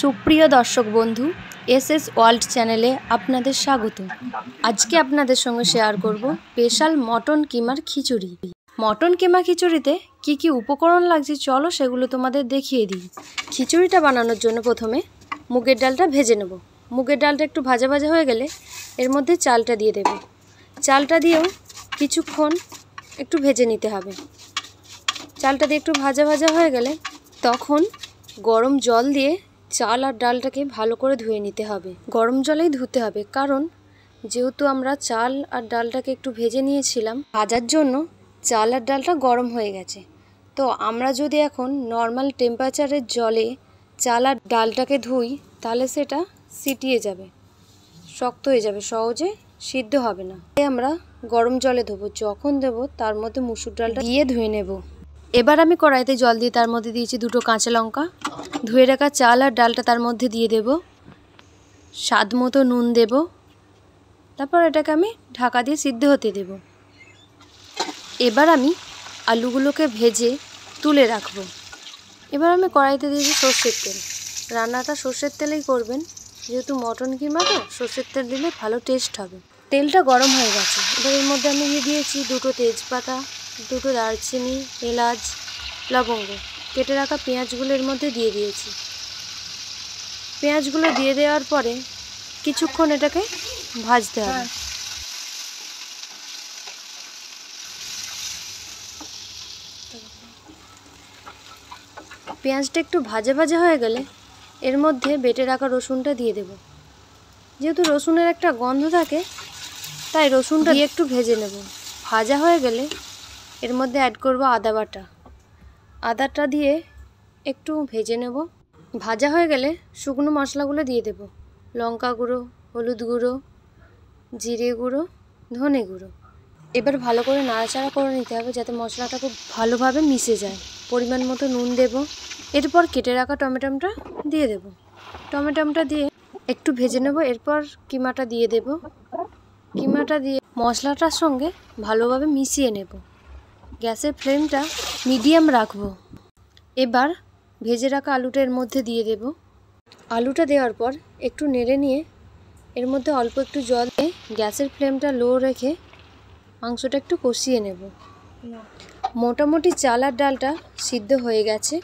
সুপ্রিয় দর্শক বন্ধু, এসএস ওয়ার্ল্ড চ্যানেলে আপনাদের স্বাগত। আজকে আপনাদের সঙ্গে শেয়ার করব স্পেশাল মটন কিমার খিচুড়ি। মটন কিমা খিচুড়িতে কি কি উপকরণ লাগছে চলো সেগুলো তোমাদের দেখিয়ে দিই। খিচুড়িটা বানানোর জন্য প্রথমে মুগের ডালটা ভেজে নেব। মুগের ডালটা একটু ভাজা ভাজা হয়ে গেলে এর মধ্যে চালটা দিয়ে দেব। চালটা দিয়েও কিছুক্ষণ একটু ভেজে নিতে হবে। চালটা দিয়ে একটু ভাজা ভাজা হয়ে গেলে তখন গরম জল দিয়ে চাল আর ডালটাকে ভালো করে ধুয়ে নিতে হবে। গরম জলেই ধুতে হবে, কারণ যেহেতু আমরা চাল আর ডালটাকে একটু ভেজে নিয়েছিলাম, ভাজার জন্য চাল আর ডালটা গরম হয়ে গেছে। তো আমরা যদি এখন নর্মাল টেম্পারেচারের জলে চাল আর ডালটাকে ধুই তাহলে সেটা সিটিয়ে যাবে, শক্ত হয়ে যাবে, সহজে সিদ্ধ হবে না। তাই আমরা গরম জলে ধোবো। যখন দেবো তার মধ্যে মুসুর ডালটা দিয়ে ধুয়ে নেব। এবার আমি কড়াইতে জল দিয়ে তার মধ্যে দিয়েছি 2টো কাঁচা লঙ্কা। ধুয়ে রাখা চাল আর ডালটা তার মধ্যে দিয়ে দেব। স্বাদ মতো নুন দেব। তারপর এটাকে আমি ঢাকা দিয়ে সিদ্ধ হতে দেব। এবার আমি আলুগুলোকে ভেজে তুলে রাখবো। এবার আমি কড়াইতে দিয়েছি সর্ষের তেল। রান্নাটা সর্ষের তেলেই করবেন, যেহেতু মটন কিমা তো সর্ষের তেল দিলে ভালো টেস্ট হবে। তেলটা গরম হয়ে গেছে। এবার এর মধ্যে আমি দিয়ে দিয়েছি 2টো তেজপাতা, 2টো দারচিনি, এলাচ, লবঙ্গ। কেটে রাখা পেঁয়াজগুলো এর মধ্যে দিয়ে দিয়েছি। পেঁয়াজগুলো দিয়ে দেওয়ার পরে কিছুক্ষণ এটাকে ভাজতে হবে। পেঁয়াজটা একটু ভাজা ভাজা হয়ে গেলে এর মধ্যে বেটে রাখা রসুনটা দিয়ে দেব। যেহেতু রসুনের একটা গন্ধ থাকে তাই রসুনটা দিয়ে একটু ভেজে নেব। ভাজা হয়ে গেলে এর মধ্যে অ্যাড করব আদা বাটা। আদাটা দিয়ে একটু ভেজে নেব। ভাজা হয়ে গেলে শুকনো মশলাগুলো দিয়ে দেব। লঙ্কা গুঁড়ো, হলুদ গুঁড়ো, জিরে গুঁড়ো, ধনে গুঁড়ো। এবার ভালো করে নাড়াচাড়া করে নিতে হবে যাতে মশলাটা খুব ভালোভাবে মিশে যায়। পরিমাণ মতো নুন দেব। এরপর কেটে রাখা টমেটোটা দিয়ে দেব। টমেটোটা দিয়ে একটু ভেজে নেব। এরপর কিমাটা দিয়ে দেব। কিমাটা দিয়ে মশলাটার সঙ্গে ভালোভাবে মিশিয়ে নেব। গ্যাসের ফ্লেমটা মিডিয়াম রাখবো। এবার ভেজে রাখা আলুটা এর মধ্যে দিয়ে দেব। আলুটা দেওয়ার পর একটু নেড়ে নিয়ে এর মধ্যে অল্প একটু জল দিয়ে গ্যাসের ফ্লেমটা লো রেখে মাংসটা একটু কষিয়ে নেব। মোটামুটি চাল আর ডালটা সিদ্ধ হয়ে গেছে।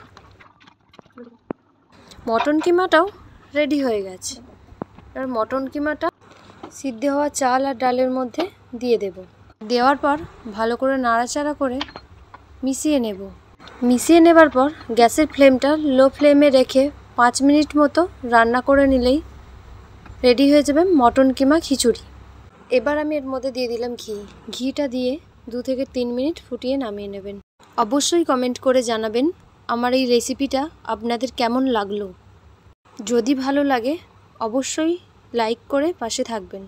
মটন কিমাটাও রেডি হয়ে গেছে। আর মটন কিমাটা সিদ্ধ হওয়া চাল আর ডালের মধ্যে দিয়ে দেব। দেওয়ার পর ভালো করে নাড়াচাড়া করে মিশিয়ে নেব। মিশিয়ে নেবার পর গ্যাসের ফ্লেমটা লো ফ্লেমে রেখে 5 মিনিট মতো রান্না করে নিলেই রেডি হয়ে যাবে মটন কিমা খিচুড়ি। এবার আমি এর মধ্যে দিয়ে দিলাম ঘি। ঘিটা দিয়ে 2 থেকে 3 মিনিট ফুটিয়ে নামিয়ে নেবেন। অবশ্যই কমেন্ট করে জানাবেন আমার এই রেসিপিটা আপনাদের কেমন লাগলো। যদি ভালো লাগে অবশ্যই লাইক করে পাশে থাকবেন।